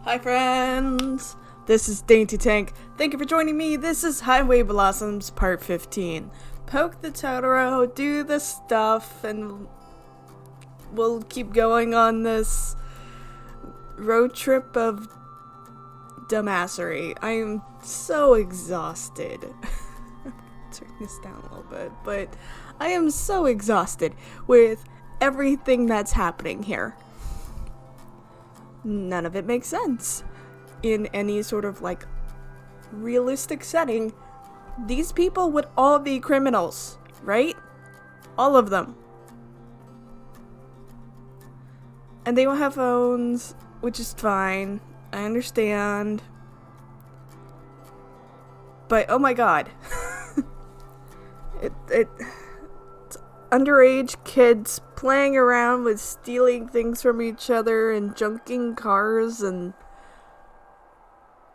Hi friends, this is DaintyTank. Thank you for joining me. This is Highway Blossoms Part 15. Poke the Totoro, do the stuff, and we'll keep going on this road trip of dumbassery. I am so exhausted. Turn this down a little bit, but I am so exhausted with everything that's happening here. None of it makes sense. In any sort of, realistic setting, these people would all be criminals, right? All of them. And they don't have phones, which is fine. I understand. But, oh my god. It's underage kids playing around with stealing things from each other and junking cars, and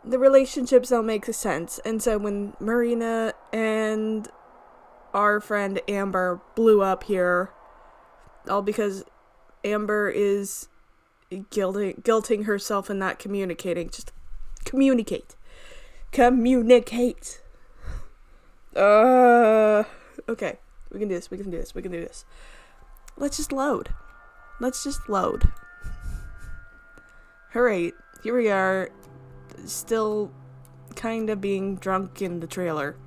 the relationships don't make sense. And so when Marina and our friend Amber blew up here, all because Amber is guilting herself and not communicating. Just communicate. Communicate. Okay. We can do this. Let's just load. Alright, here we are, still kind of being drunk in the trailer.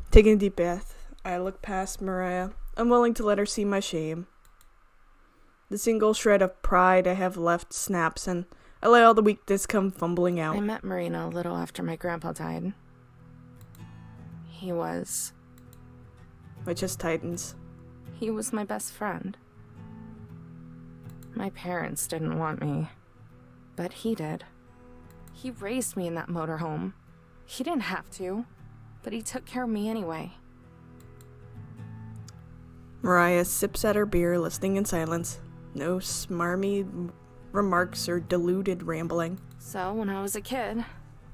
Taking a deep breath, I look past Mariah, unwilling to let her see my shame. The single shred of pride I have left snaps, and I let all the weakness come fumbling out. I met Marina a little after my grandpa died. My chest tightens. He was my best friend. My parents didn't want me, but he did. He raised me in that motorhome. He didn't have to, but he took care of me anyway. Mariah sips at her beer, listening in silence. No smarmy remarks or deluded rambling. So, when I was a kid,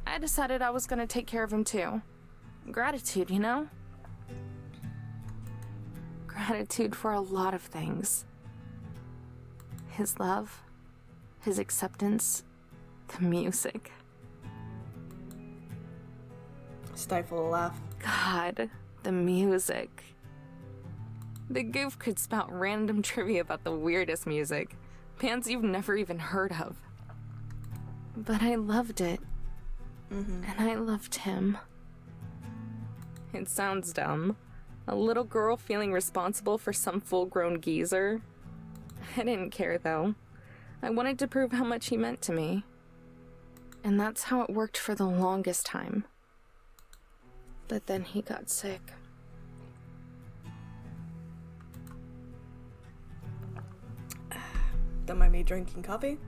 I decided I was gonna take care of him too. Gratitude, you know? Gratitude for a lot of things. His love, his acceptance, the music. Stifle a laugh. God, the music. The goof could spout random trivia about the weirdest music, bands you've never even heard of. But I loved it. And I loved him. It sounds dumb. A little girl feeling responsible for some full-grown geezer. I didn't care, though. I wanted to prove how much he meant to me. And that's how it worked for the longest time. But then he got sick. Don't mind me drinking coffee?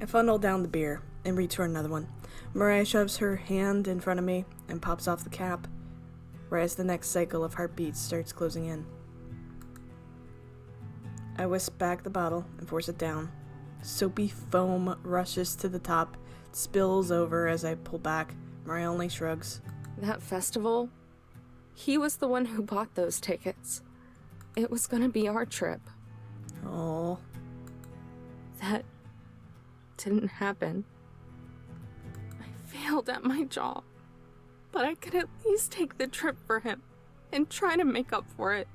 I funnel down the beer and reach for another one. Mariah shoves her hand in front of me and pops off the cap, whereas the next cycle of heartbeats starts closing in. I whisk back the bottle and force it down. Soapy foam rushes to the top, spills over as I pull back. Mariah only shrugs. That festival? He was the one who bought those tickets. It was gonna be our trip. Oh. That didn't happen. I failed at my job, but I could at least take the trip for him and try to make up for it.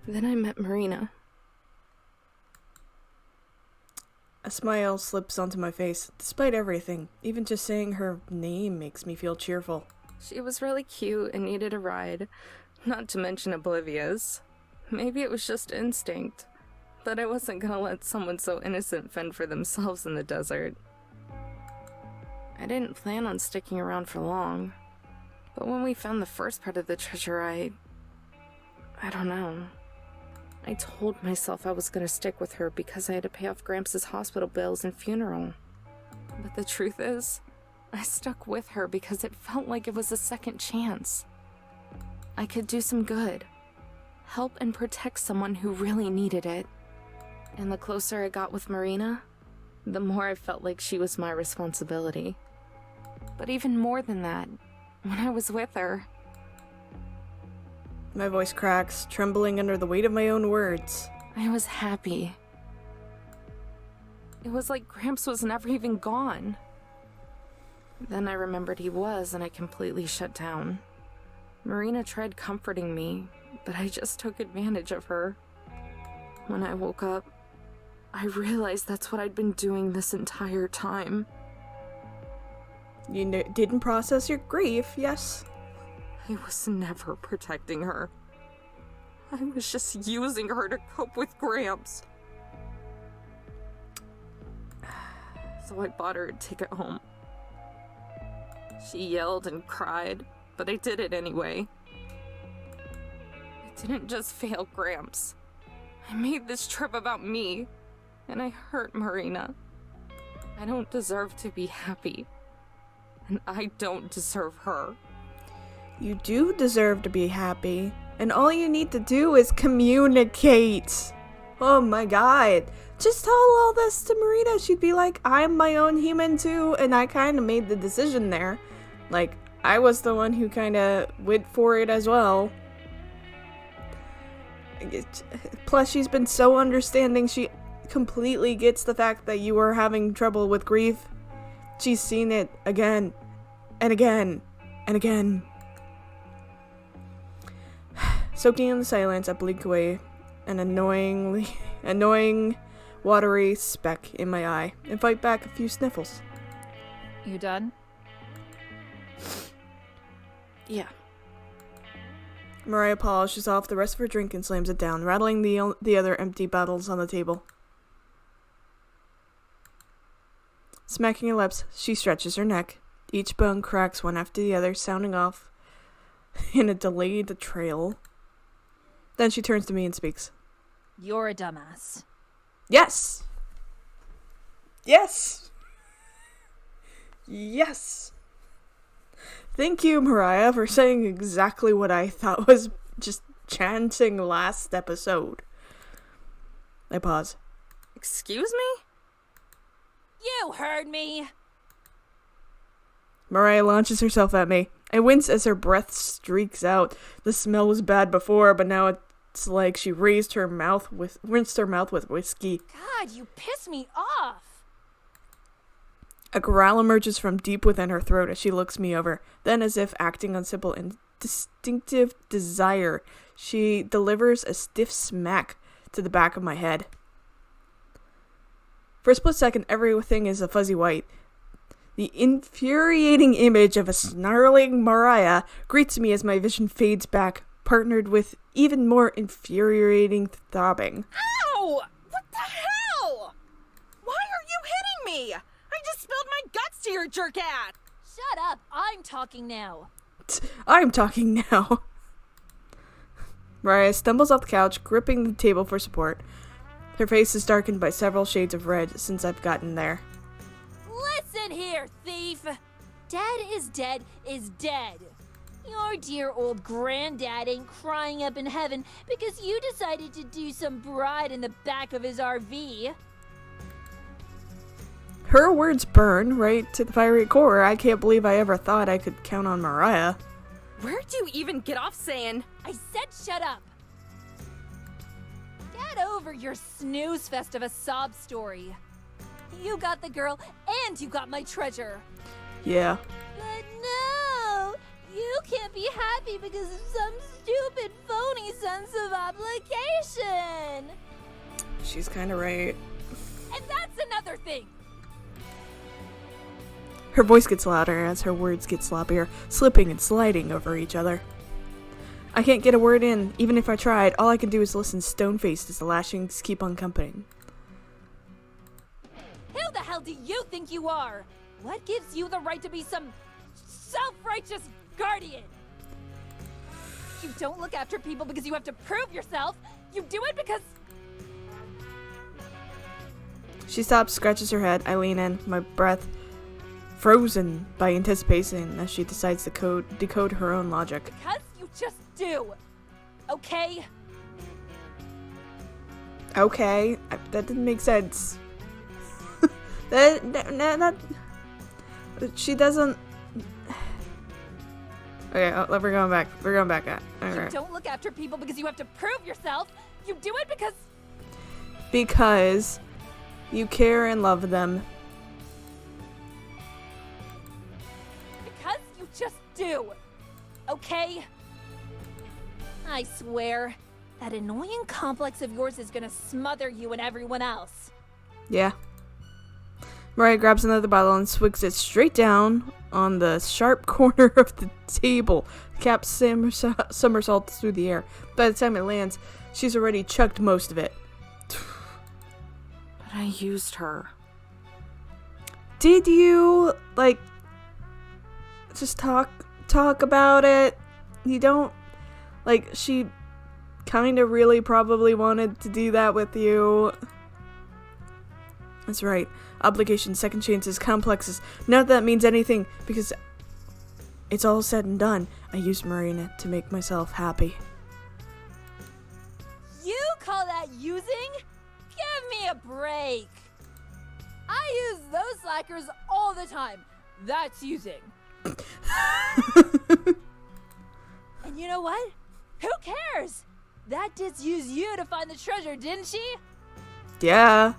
Then I met Marina. A smile slips onto my face. Despite everything, even just saying her name makes me feel cheerful. She was really cute and needed a ride, not to mention oblivious. Maybe it was just instinct, but I wasn't gonna let someone so innocent fend for themselves in the desert. I didn't plan on sticking around for long, but when we found the first part of the treasure, I don't know. I told myself I was gonna stick with her because I had to pay off Gramps' hospital bills and funeral. But the truth is, I stuck with her because it felt like it was a second chance. I could do some good. Help and protect someone who really needed it. And the closer I got with Marina, the more I felt like she was my responsibility. But even more than that, when I was with her, My voice cracks, trembling under the weight of my own words. I was happy. It was like Gramps was never even gone. Then I remembered he was, and I completely shut down. Marina tried comforting me, but I just took advantage of her. When I woke up, I realized that's what I'd been doing this entire time. You didn't process your grief, yes? I was never protecting her. I was just using her to cope with Gramps. So I bought her a ticket home. She yelled and cried, but I did it anyway. I didn't just fail Gramps. I made this trip about me, and I hurt Marina. I don't deserve to be happy, and I don't deserve her. You do deserve to be happy, and all you need to do is communicate. Oh my god. Just tell all this to Marina. She'd be like, I'm my own human too, and I kind of made the decision there. Like, I was the one who kind of went for it as well. Plus, she's been so understanding. She completely gets the fact that you are having trouble with grief. She's seen it again and again and again. Soaking in the silence, I blink away, an annoying, watery speck in my eye, and fight back a few sniffles. You done? Yeah. Mariah polishes off the rest of her drink and slams it down, rattling the other empty bottles on the table. Smacking her lips, she stretches her neck. Each bone cracks one after the other, sounding off in a delayed trail. Then she turns to me and speaks. You're a dumbass. Yes! Yes! Yes! Thank you, Mariah, for saying exactly what I thought was just chanting last episode. I pause. Excuse me? You heard me! Mariah launches herself at me. I wince as her breath streaks out. The smell was bad before, but now it's like she rinsed her mouth with whiskey. God, you piss me off! A growl emerges from deep within her throat as she looks me over. Then, as if acting on simple instinctive desire, she delivers a stiff smack to the back of my head. For a split second, everything is a fuzzy white. The infuriating image of a snarling Mariah greets me as my vision fades back, partnered with even more infuriating throbbing. Ow! What the hell? Why are you hitting me? I just spilled my guts to your jerk ass! Shut up, I'm talking now. I'm talking now. Mariah stumbles off the couch, gripping the table for support. Her face is darkened by several shades of red since I've gotten there. Listen here, thief! Dead is dead is dead. Your dear old granddad ain't crying up in heaven because you decided to do some bride in the back of his RV. Her words burn right to the fiery core. I can't believe I ever thought I could count on Mariah. Where'd you even get off saying? I said shut up! Get over your snooze fest of a sob story. You got the girl, and you got my treasure. Yeah. But no! You can't be happy because of some stupid, phony sense of obligation! She's kinda right. And that's another thing! Her voice gets louder as her words get sloppier, slipping and sliding over each other. I can't get a word in. Even if I tried, all I can do is listen stone-faced as the lashings keep on coming. Who the hell do you think you are? What gives you the right to be some self-righteous guardian? You don't look after people because you have to prove yourself. You do it because... She stops, scratches her head. I lean in, my breath frozen by anticipation as she decides to decode her own logic. Because you just do. Okay? Okay, that didn't make sense. that she doesn't. Okay, we're going back. We're going back at. You don't look after people because you have to prove yourself. You do it because You care and love them. Because you just do. Okay? I swear, that annoying complex of yours is gonna smother you and everyone else. Yeah. Mariah grabs another bottle and swigs it straight down on the sharp corner of the table. The cap somersaults through the air. By the time it lands, she's already chugged most of it. But I used her. Did you, just talk about it? You don't, she kind of really probably wanted to do that with you. That's right. Obligations, second chances, complexes. None of that means anything because it's all said and done. I used Marina to make myself happy. You call that using? Give me a break. I use those slackers all the time. That's using. And you know what? Who cares? That did use you to find the treasure, didn't she? Yeah.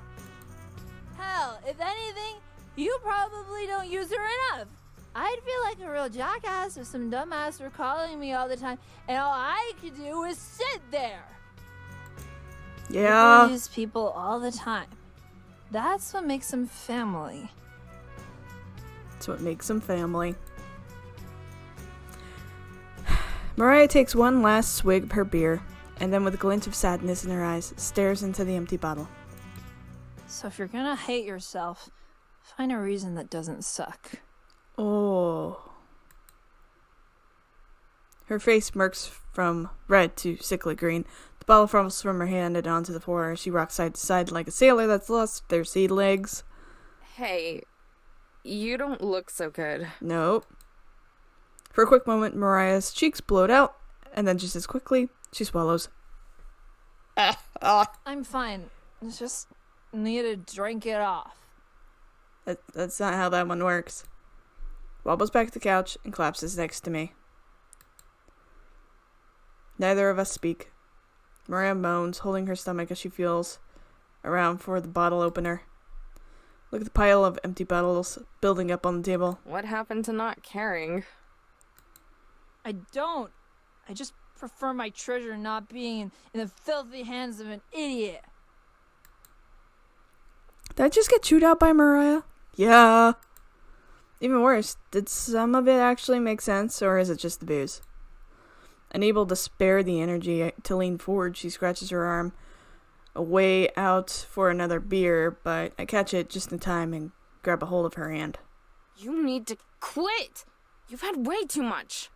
Hell, if anything, you probably don't use her enough. I'd feel like a real jackass if some dumbass were calling me all the time and all I could do was sit there. Yeah. People use people all the time. That's what makes them family. That's what makes them family. Mariah takes one last swig of her beer, and then with a glint of sadness in her eyes, stares into the empty bottle. So if you're gonna hate yourself, find a reason that doesn't suck. Oh. Her face smirks from red to sickly green. The bottle falls from her hand and onto the floor as she rocks side to side like a sailor that's lost their sea legs. Hey, you don't look so good. Nope. For a quick moment, Mariah's cheeks bloat out, and then just as quickly, she swallows. I'm fine. Just need to drink it off. That's not how that one works. Wobbles back to the couch and collapses next to me. Neither of us speak. Mariah moans, holding her stomach as she feels around for the bottle opener. Look at the pile of empty bottles building up on the table. What happened to not caring? I don't. I just prefer my treasure not being in the filthy hands of an idiot. Did I just get chewed out by Mariah? Yeah. Even worse, did some of it actually make sense, or is it just the booze? Unable to spare the energy to lean forward, she scratches her arm away out for another beer, but I catch it just in time and grab a hold of her hand. You need to quit! You've had way too much!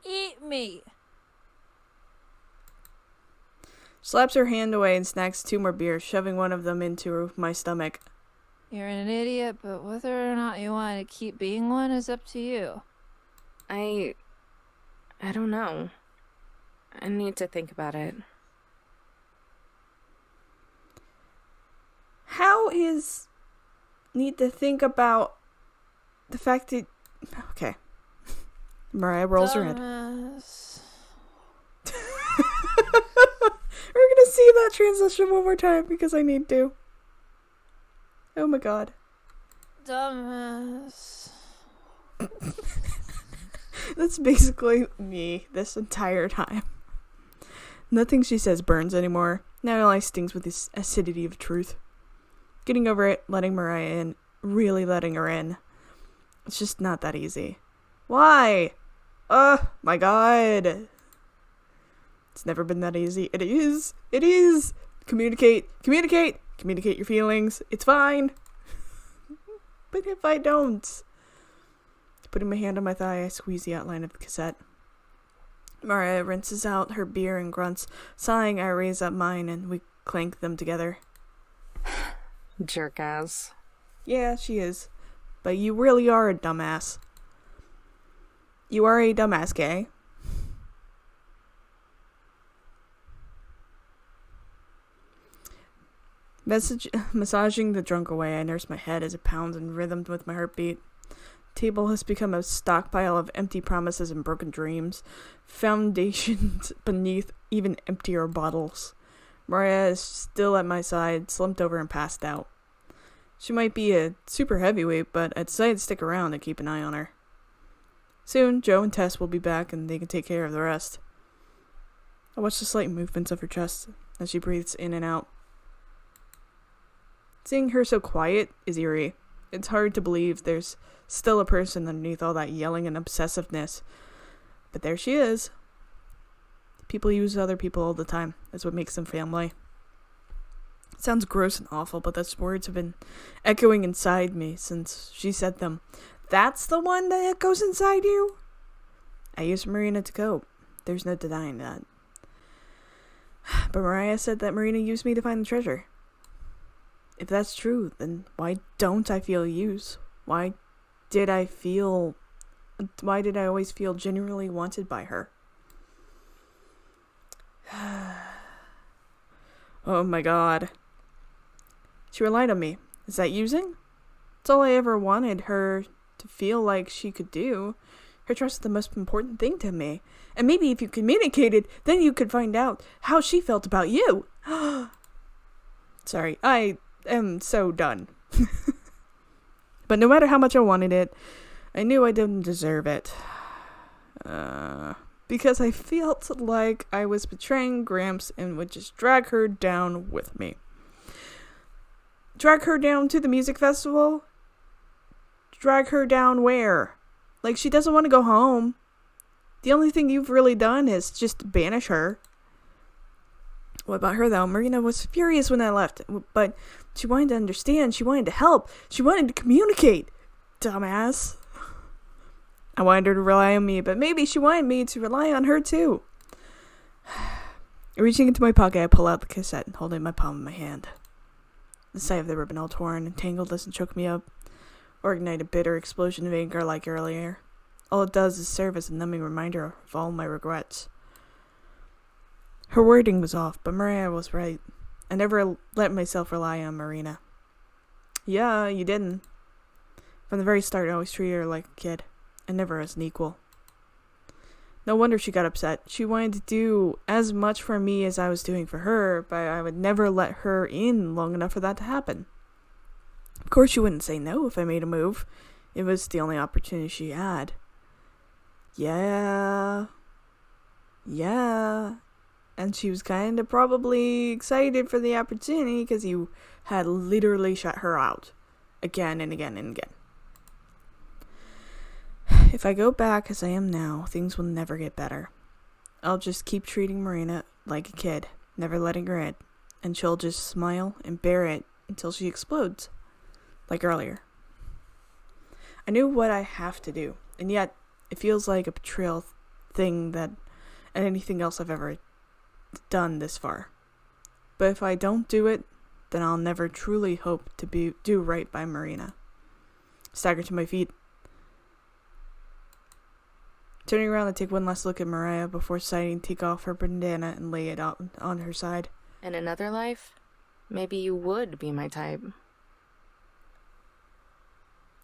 Eat me! Slaps her hand away and snacks 2 more beers, shoving one of them into my stomach. You're an idiot, but whether or not you want to keep being one is up to you. I don't know. I need to think about it. How is... need to think about the fact that... Okay. Mariah rolls her head. We're gonna see that transition one more time because I need to. Oh my god. Dumbass. That's basically me this entire time. Nothing she says burns anymore. Now it only stings with this acidity of truth. Getting over it, letting Mariah in, really letting her in. It's just not that easy. Why? My god. It's never been that easy. It is. It is. Communicate. Communicate. Communicate your feelings. It's fine. But if I don't... Putting my hand on my thigh, I squeeze the outline of the cassette. Mariah rinses out her beer and grunts. Sighing, I raise up mine and we clank them together. Jerk-ass. Yeah, she is. But you really are a dumbass. You are a dumbass, gay. Massaging the drunk away, I nurse my head as it pounds in rhythm with my heartbeat. Table has become a stockpile of empty promises and broken dreams, foundations beneath even emptier bottles. Mariah is still at my side, slumped over and passed out. She might be a super heavyweight, but I decided to stick around and keep an eye on her. Soon, Joe and Tess will be back and they can take care of the rest. I watch the slight movements of her chest as she breathes in and out. Seeing her so quiet is eerie. It's hard to believe there's still a person underneath all that yelling and obsessiveness. But there she is. People use other people all the time. That's what makes them family. It sounds gross and awful, but those words have been echoing inside me since she said them. That's the one that echoes inside you? I used Marina to cope. There's no denying that. But Mariah said that Marina used me to find the treasure. If that's true, then why don't I feel used? Why did I always feel genuinely wanted by her? Oh my god. She relied on me. Is that using? It's all I ever wanted her to feel like she could do. Her trust is the most important thing to me. And maybe if you communicated, then you could find out how she felt about you. Sorry, I am so done. But no matter how much I wanted it, I knew I didn't deserve it. Because I felt like I was betraying Gramps and would just drag her down with me. Drag her down to the music festival? Drag her down where? Like, she doesn't want to go home. The only thing you've really done is just banish her. What about her, though? Marina was furious when I left, but she wanted to understand. She wanted to help. She wanted to communicate. Dumbass. I wanted her to rely on me, but maybe she wanted me to rely on her, too. Reaching into my pocket, I pull out the cassette and hold it in my palm of my hand. The sight of the ribbon all torn and tangled doesn't choke me up or ignite a bitter explosion of anger like earlier. All it does is serve as a numbing reminder of all my regrets. Her wording was off, but Mariah was right. I never let myself rely on Marina. Yeah, you didn't. From the very start, I always treated her like a kid, and never as an equal. No wonder she got upset. She wanted to do as much for me as I was doing for her, but I would never let her in long enough for that to happen. Of course she wouldn't say no if I made a move. It was the only opportunity she had. Yeah. And she was kind of probably excited for the opportunity because you had literally shut her out. Again and again and again. If I go back as I am now, things will never get better. I'll just keep treating Marina like a kid, never letting her in, and she'll just smile and bear it until she explodes, like earlier. I knew what I have to do, and yet it feels like a betrayal thing that and anything else I've ever done this far. But if I don't do it, then I'll never truly hope to do right by Marina. Stagger to my feet. Turning around, I take one last look at Mariah before deciding to take off her bandana and lay it out on her side. In another life, maybe you would be my type.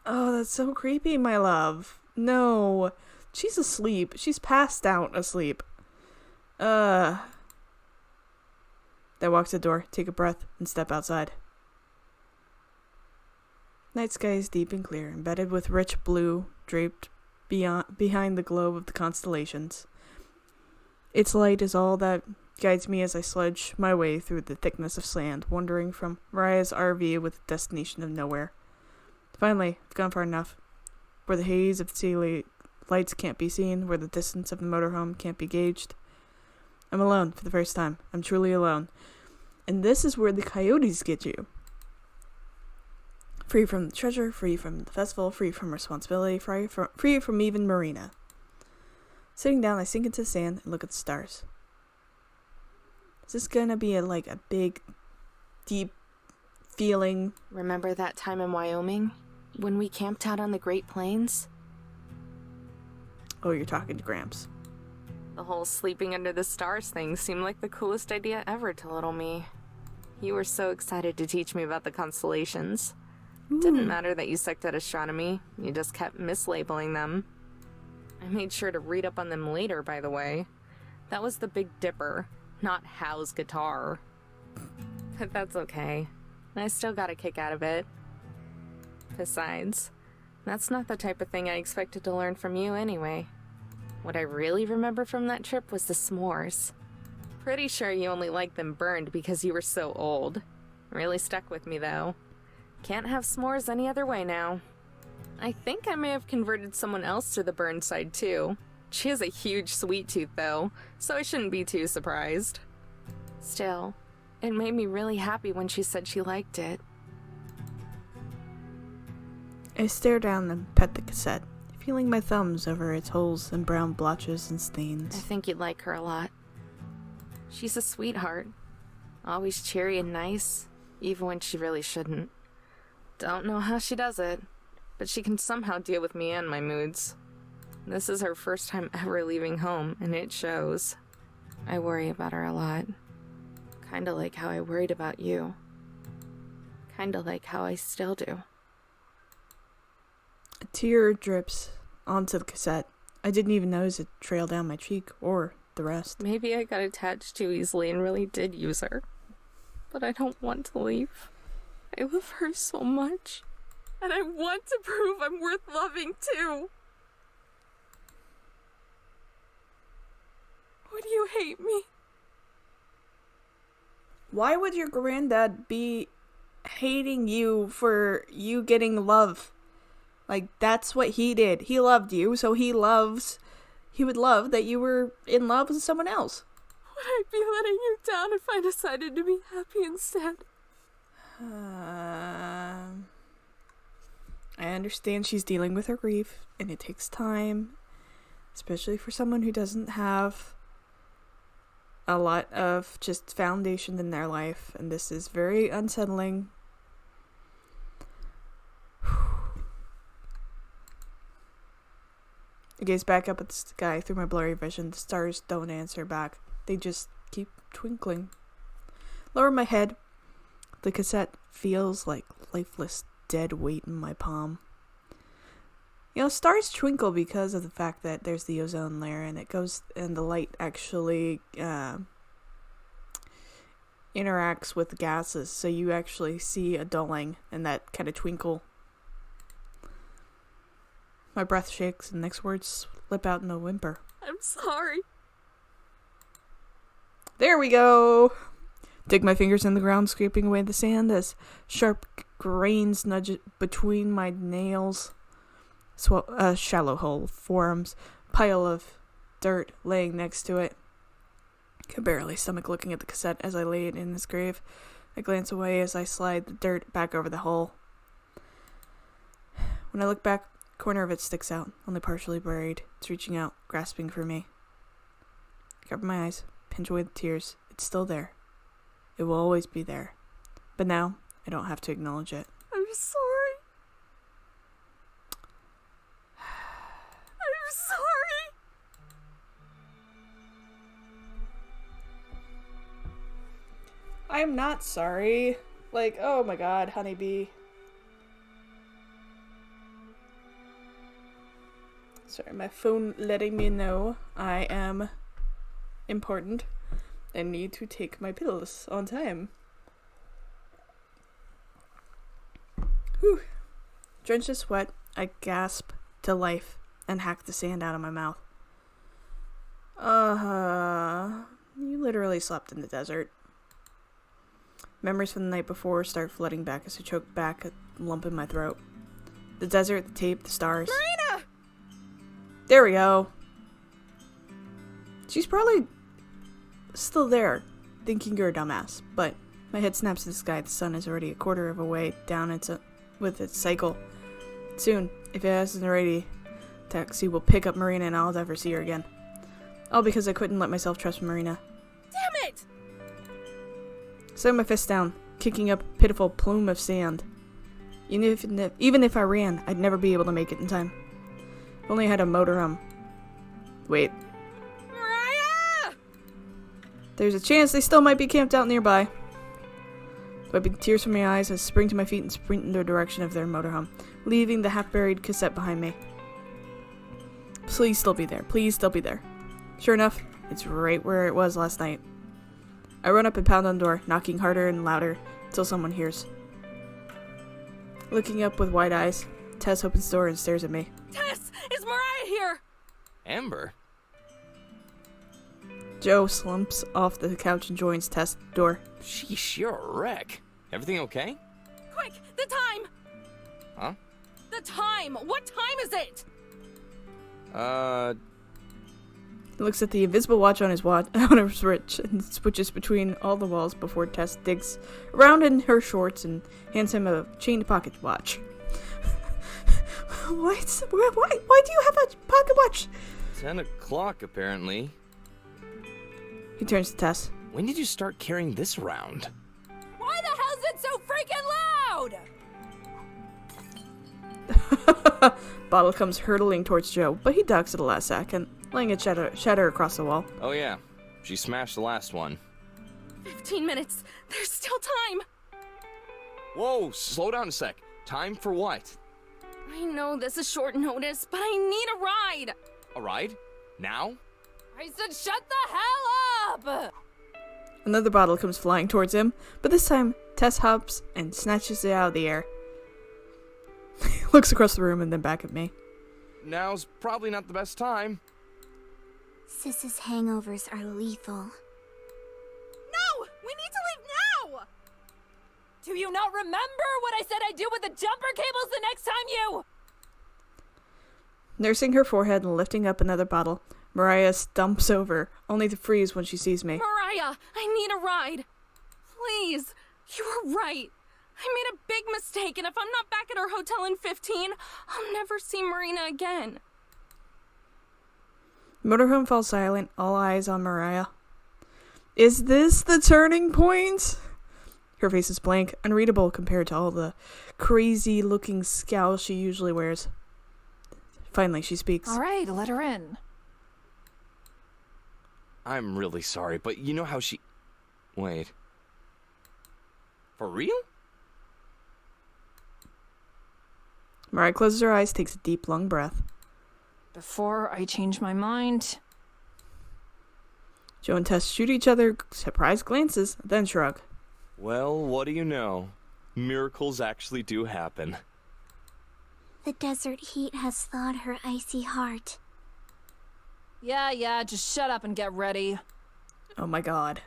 Oh, that's so creepy, my love. No. She's asleep. She's passed out asleep. Then walk to the door, take a breath, and step outside. Night sky is deep and clear, embedded with rich blue, draped behind the globe of the constellations. Its light is all that guides me as I sludge my way through the thickness of sand, wandering from Mariah's RV with a destination of nowhere. Finally, I've gone far enough, where the haze of the city lights can't be seen, where the distance of the motorhome can't be gauged. I'm alone for the first time. I'm truly alone. And this is where the coyotes get you. Free from the treasure, free from the festival, free from responsibility, free from even Marina. Sitting down, I sink into the sand and look at the stars. Is this gonna be a big, deep feeling? Remember that time in Wyoming? When we camped out on the Great Plains? Oh, you're talking to Gramps. The whole sleeping under the stars thing seemed like the coolest idea ever to little me. You were so excited to teach me about the constellations. Ooh. Didn't matter that you sucked at astronomy, you just kept mislabeling them. I made sure to read up on them later, by the way. That was the Big Dipper, not Hal's guitar. But that's okay. I still got a kick out of it. Besides, that's not the type of thing I expected to learn from you anyway. What I really remember from that trip was the s'mores. Pretty sure you only liked them burned because you were so old. Really stuck with me, though. Can't have s'mores any other way now. I think I may have converted someone else to the burn side, too. She has a huge sweet tooth, though, so I shouldn't be too surprised. Still, it made me really happy when she said she liked it. I stare down and pet the cassette, feeling my thumbs over its holes and brown blotches and I stains. think you'd like her a lot. She's a sweetheart. Always cheery and nice, even when she really shouldn't. Don't know how she does it, but she can somehow deal with me and my moods. This is her first time ever leaving home, and it shows. I worry about her a lot. Kinda like how I worried about you. Kinda like how I still do. A tear drips onto the cassette. I didn't even notice it trail down my cheek or the rest. Maybe I got attached too easily and really did use her. But I don't want to leave. I love her so much. And I want to prove I'm worth loving too. Would you hate me? Why would your granddad be hating you for you getting love? Like, that's what he did. He loved you, so he would love that you were in love with someone else. Would I be letting you down if I decided to be happy instead? I understand she's dealing with her grief, and it takes time, especially for someone who doesn't have a lot of just foundation in their life, and this is very unsettling. I gaze back up at the sky through my blurry vision. The stars don't answer back. They just keep twinkling. Lower my head. The cassette feels like lifeless, dead weight in my palm. You know, stars twinkle because of the fact that there's the ozone layer, and it goes, and the light actually interacts with the gases, so you actually see a dulling and that kind of twinkle. My breath shakes, and next words slip out in a whimper. I'm sorry. There we go! Dig my fingers in the ground, scraping away the sand as sharp grains nudge between my nails. A shallow hole forms, pile of dirt laying next to it. Could barely stomach looking at the cassette as I lay it in its grave. I glance away as I slide the dirt back over the hole. When I look back, a corner of it sticks out, only partially buried. It's reaching out, grasping for me. Cover my eyes, pinch away the tears. It's still there. It will always be there. But now, I don't have to acknowledge it. I'm sorry. I'm sorry. I'm not sorry. Like, oh my god, honeybee. Sorry, my phone letting me know I am important and need to take my pills on time. Whew. Drenched in sweat, I gasp to life and hack the sand out of my mouth. You literally slept in the desert. Memories from the night before start flooding back as I choke back a lump in my throat. The desert, the tape, the stars. Marina! There we go. She's probably still there, thinking you're a dumbass, but my head snaps to the sky. The sun is already a quarter of a way down with its cycle. Soon, if it hasn't already, taxi will pick up Marina and I'll never see her again. All because I couldn't let myself trust Marina. Damn it! Set my fist down, kicking up a pitiful plume of sand. Even if I ran, I'd never be able to make it in time. If only I had a motorhome. Wait. Mariah! There's a chance they still might be camped out nearby. Wiping tears from my eyes, I spring to my feet and sprint in the direction of their motorhome, leaving the half-buried cassette behind me. Please still be there. Please still be there. Sure enough, it's right where it was last night. I run up and pound on the door, knocking harder and louder until someone hears. Looking up with wide eyes, Tess opens the door and stares at me. Tess, is Mariah here? Amber? Joe slumps off the couch and joins Tess at the door. Sheesh, you're a wreck. Everything okay? Quick, the time! Huh? The time! What time is it? He looks at the invisible watch on his wrist and switches between all the walls before Tess digs around in her shorts and hands him a chain pocket watch. What? Why do you have a pocket watch? 10 o'clock, apparently. He turns to Tess. When did you start carrying this around? Why the hell's it so freaking loud? Bottle comes hurtling towards Joe, but he ducks at the last second, letting it shatter across the wall. Oh yeah, she smashed the last one. 15 minutes. There's still time. Whoa, slow down a sec. Time for what? I know this is short notice, but I need a ride. A ride? Now? I said shut the hell up! Another bottle comes flying towards him, but this time Tess hops and snatches it out of the air. He looks across the room and then back at me. Now's probably not the best time. Sis's hangovers are lethal. No! We need to leave now! Do you not remember what I said I'd do with the jumper cables the next time you... Nursing her forehead and lifting up another bottle, Mariah stumps over, only to freeze when she sees me. Mariah, I need a ride. Please. You were right. I made a big mistake, and if I'm not back at our hotel in 15, I'll never see Marina again. Motorhome falls silent, all eyes on Mariah. Is this the turning point? Her face is blank, unreadable compared to all the crazy-looking scowls she usually wears. Finally, she speaks. All right, let her in. I'm really sorry, but you know how she... Wait. For real? Mariah closes her eyes, takes a deep, long breath. Before I change my mind... Joe and Tess shoot each other surprised glances, then shrug. Well, what do you know? Miracles actually do happen. The desert heat has thawed her icy heart. Yeah, just shut up and get ready. Oh my god.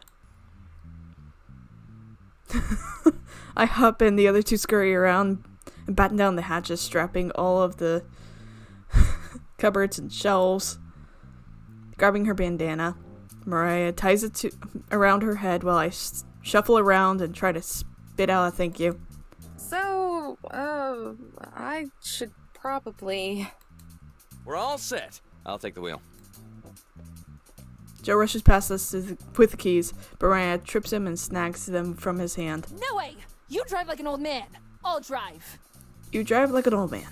I hop in, the other two scurry around and batten down the hatches, strapping all of the cupboards and shelves. Grabbing her bandana, Mariah ties it around her head while I shuffle around and try to spit out a thank you. So, I should probably... We're all set. I'll take the wheel. Joe rushes past us with the keys, but Mariah trips him and snags them from his hand. No way! You drive like an old man. I'll drive. You drive like an old man.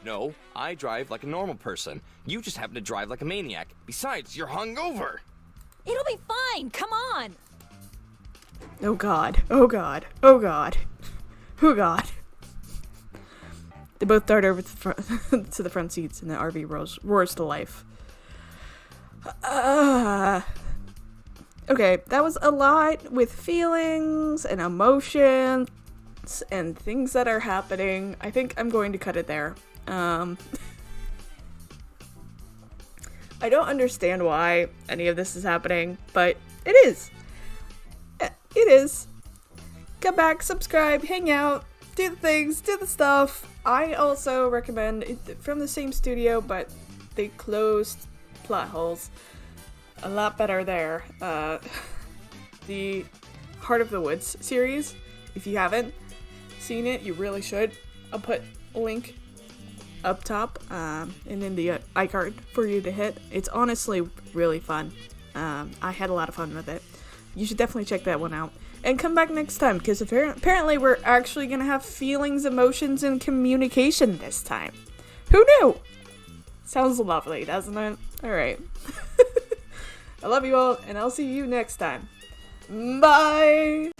No, I drive like a normal person. You just happen to drive like a maniac. Besides, you're hungover. It'll be fine. Come on. Oh god. Oh god. Oh god. Oh god. They both dart over to the front seats and the RV roars to life. Okay, that was a lot with feelings and emotions and things that are happening. I think I'm going to cut it there. I don't understand why any of this is happening, but it is. It is. Come back, subscribe, hang out, do the things, do the stuff. I also recommend it from the same studio, but they closed plot holes. A lot better there. The Heart of the Woods series. If you haven't seen it, you really should. I'll put a link up top and in the iCard for you to hit. It's honestly really fun. I had a lot of fun with it. You should definitely check that one out. And come back next time, because apparently we're actually going to have feelings, emotions, and communication this time. Who knew? Sounds lovely, doesn't it? Alright. I love you all, and I'll see you next time. Bye!